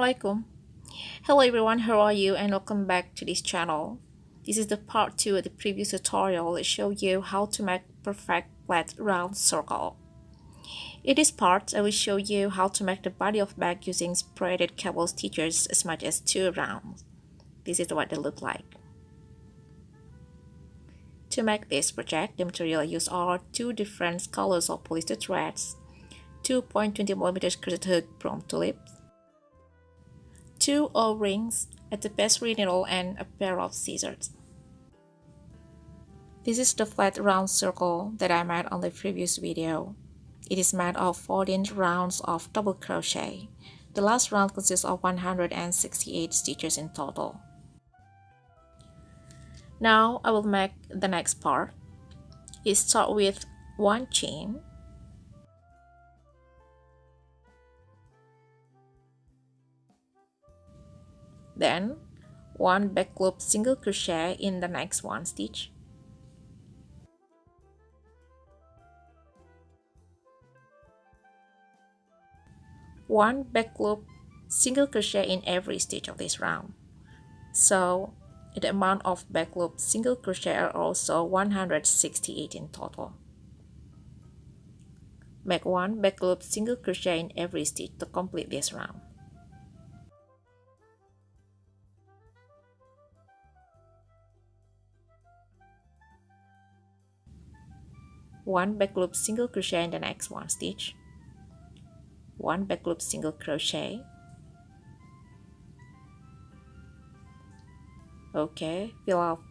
Assalamualaikum. Hello everyone, how are you and welcome back to this channel. This is the part 2 of the previous tutorial that show you how to make perfect flat round circle. In this part, I will show you how to make the body of bag using separated cable stitches as much as 2 rounds. This is what they look like. To make this project, the material I use are 2 different colors of polyester threads, 2.20mm crochet hook from tulips, 2 O-rings, a tapestry needle, and a pair of scissors. This is the flat round circle that I made on the previous video. It is made of 14 rounds of double crochet. The last round consists of 168 stitches in total. Now I will make the next part. You start with 1 chain, then 1 back loop single crochet in the next 1 stitch, one back loop single crochet in every stitch of this round. So the amount of back loop single crochet are also 168 in total. Make 1 back loop single crochet in every stitch to complete this round. One back loop single crochet in the next 1 stitch, 1 back loop single crochet. Okay, fill up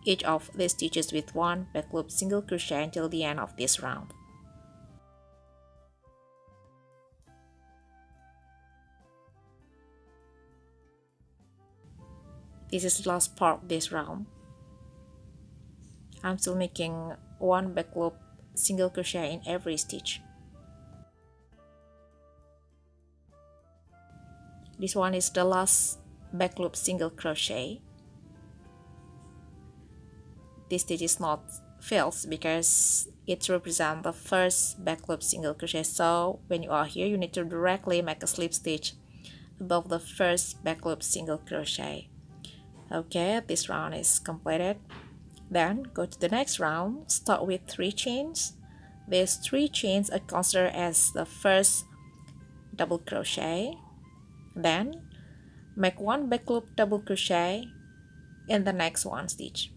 each of the stitches with 1 back loop single crochet until the end of this round. This is the last part of this round. I'm still making 1 back loop single crochet in every stitch. This one is the last back loop single crochet. This stitch is not filled because it represents the first back loop single crochet, so when you are here you need to directly make a slip stitch above the first back loop single crochet. Okay, this round is completed. Then go to the next round. Start with 3 chains. These 3 chains are considered as the first double crochet. Then make 1 back loop double crochet in the next 1 stitch.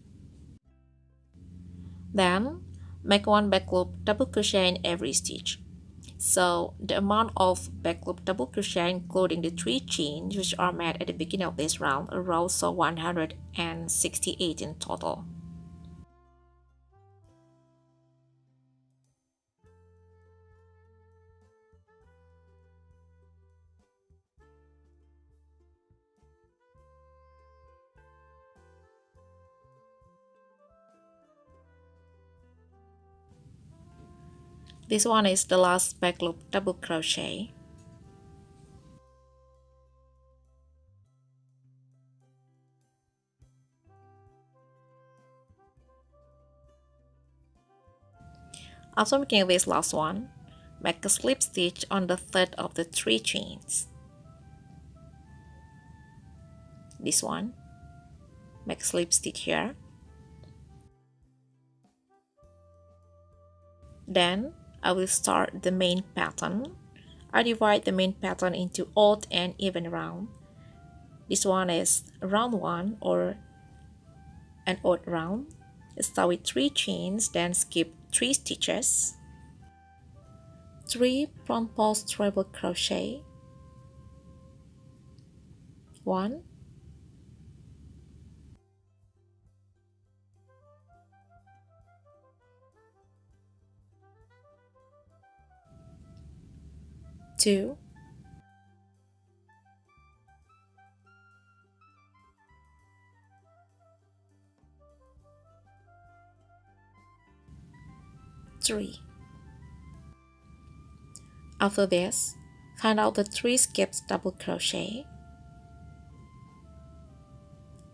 Then make 1 back loop double crochet in every stitch. So the amount of back loop double crochet including the 3 chains which are made at the beginning of this round are also 168 in total. This one is the last back loop double crochet. After making this last one, make a slip stitch on the third of the 3 chains. This one, make a slip stitch here. Then I will start the main pattern. I divide the main pattern into odd and even round. This one is round 1 or an odd round. Start with 3 chains, then skip 3 stitches, 3 front pulse treble crochet, 1, 2, 3. After this, find out the 3 skips double crochet.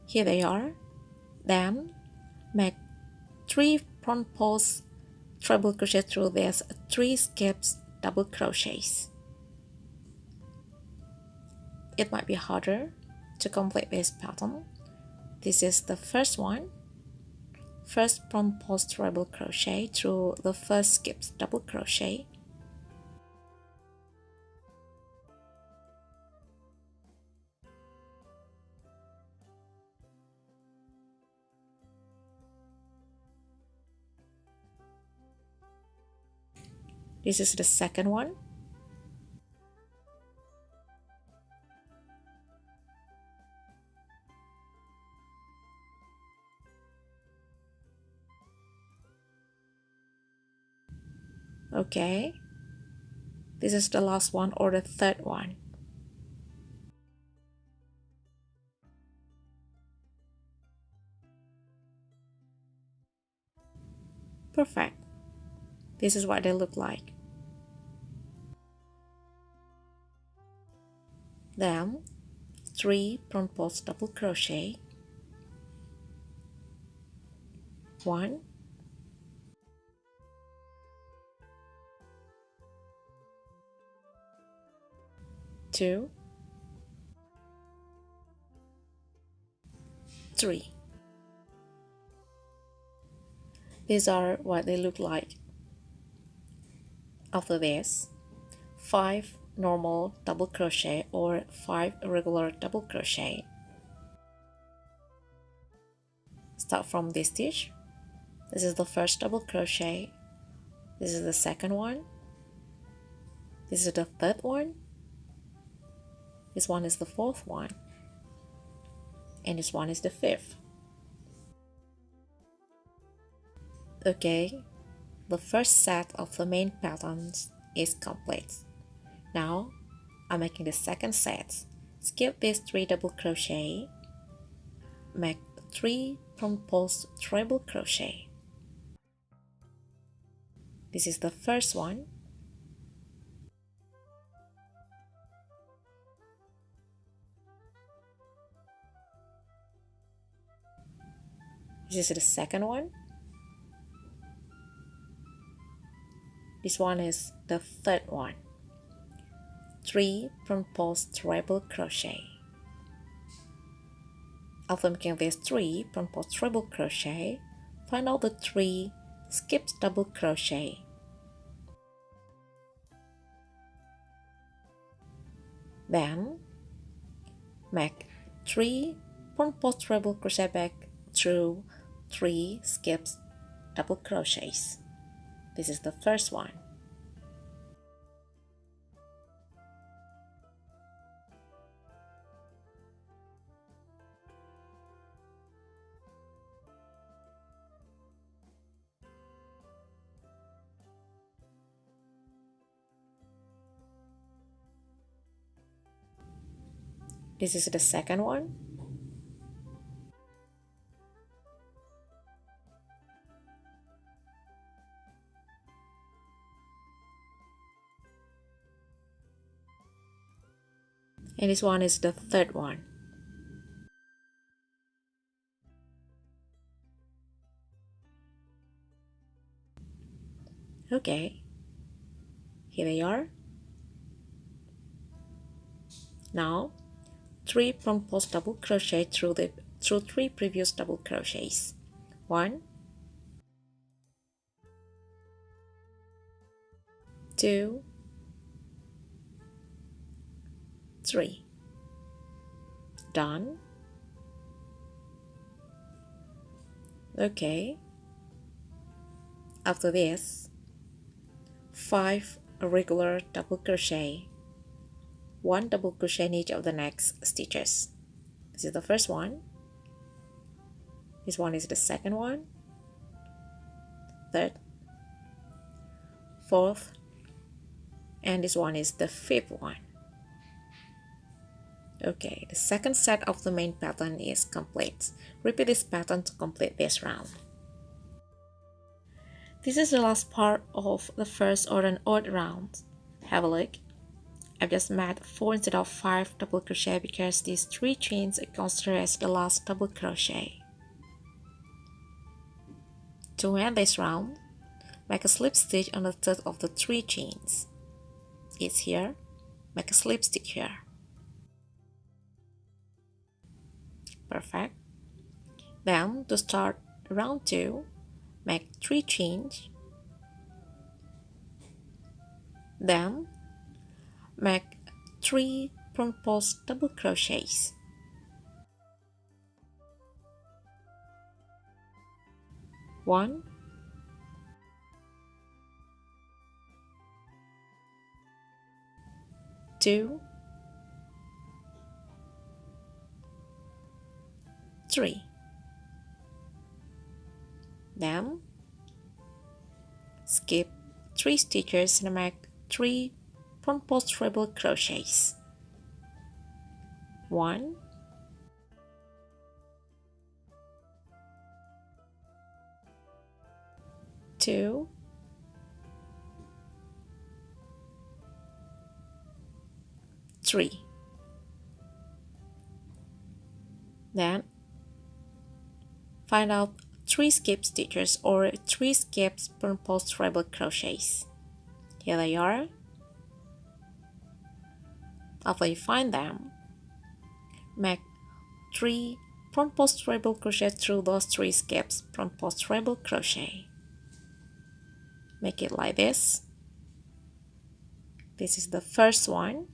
Here they are. Then make 3 front pulse treble crochet through this, 3 skips double crochets. it might be harder to complete this pattern. This is the first one. First front post treble crochet through the first skipped double crochet. This is the second one. Okay, this is the last one or the third one. Perfect. This is what they look like. Then 3 front post double crochet, 1, 2, 3. These are what they look like. After this, 5 normal double crochet or 5 regular double crochet. Start from this stitch. This is the first double crochet. This is the second one. This is the third one. This one is the fourth one. And this one is the fifth. Okay, the first set of the main patterns is complete. Now, I'm making the second set. Skip these 3 double crochet. Make 3 front post treble crochet. This is the first one. This is the second one. This one is the third one. 3 front post treble crochet. After making these 3 front post treble crochet, find out the 3 skipped double crochet. Then make 3 front post treble crochet back through 3 skipped double crochets. This is the first one. This is the second one. And this one is the third one. Okay, here they are. Now 3 front post double crochet through 3 previous double crochets. 1, 2, 3. Done. Okay. After this, 5 regular double crochet, 1 double crochet in each of the next stitches. This is the first one. This one is the second one, third, fourth, and this one is the fifth one. Okay, the second set of the main pattern is complete. Repeat this pattern to complete this round. This is the last part of the first or an odd round. Have a look. I've just made 4 instead of 5 double crochet because these 3 chains are considered as the last double crochet. To end this round, make a slip stitch on the third of the 3 chains. It's here. Make a slip stitch here. Perfect. Then to start round 2, make 3 chains. Then make 3 front post double crochets. 1, 2, 3. Then skip 3 stitches and make 3 front post treble crochets. 1, 2, 3. Then find out 3 skip stitches or 3 skips front post treble crochets. Here they are. After you find them, make 3 front post treble crochet through those 3 skips front post treble crochet. Make it like this. This is the first one.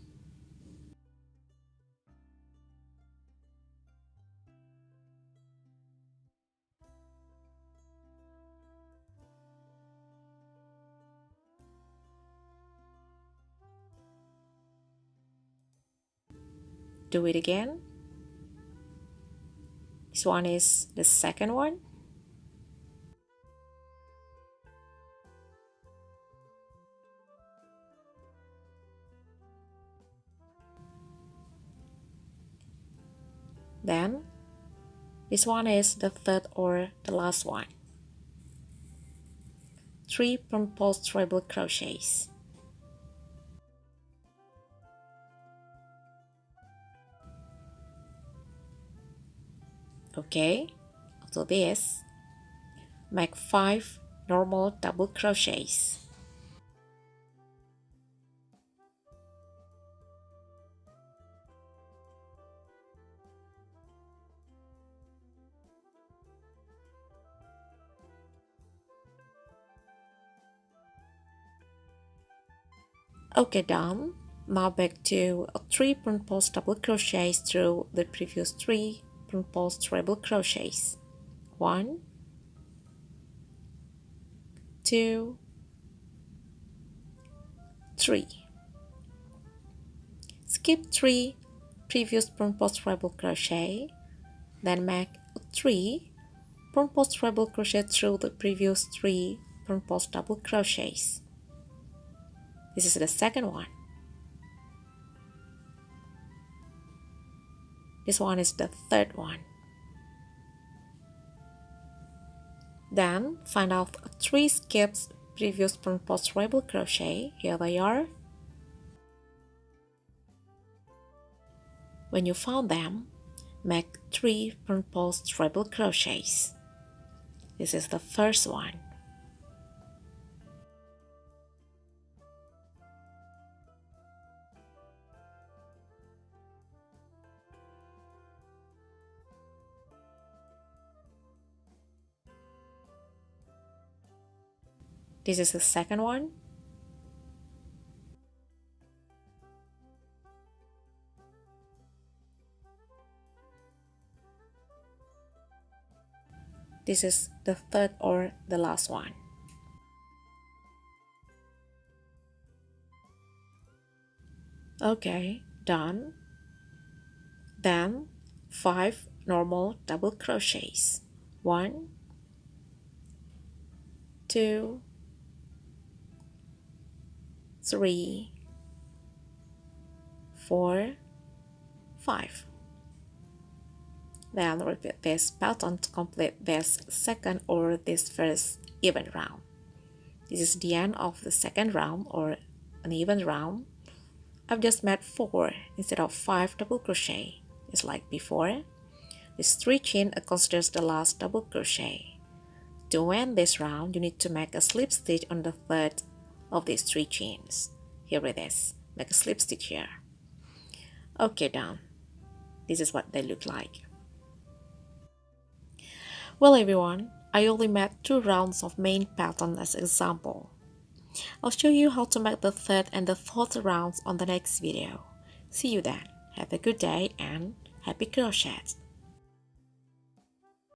Do it again. This one is the second one. Then this one is the third or the last one. 3 front post treble crochets. Okay, after this, make 5 normal double crochets. Okay, done. Now back to 3 front post double crochets through the previous 3 front post treble crochets. 1, 2, 3. Skip 3 previous front post treble crochet, then make 3 front post treble crochet through the previous 3 front post double crochets. This is the second one. This one is the third one. Then find out 3 skips previous front post treble crochet. Here they are. When you found them, make 3 front post treble crochets. This is the first one. This is the second one. This is the third or the last one. Okay, done. Then 5 normal double crochets. 1, 2, 3, 4, 5. Then repeat this pattern to complete this second or this first even round. This is the end of the second round or an even round. I've just made 4 instead of 5 double crochet, just like before. This 3 chain considers the last double crochet. To end this round, you need to make a slip stitch on the third of these 3 chains. Here it is. Make a slip stitch here. Okay, done. This is what they look like. Well everyone, I only made 2 rounds of main pattern as example. I'll show you how to make the third and the fourth rounds on the next video. See you then. Have a good day and happy crochet!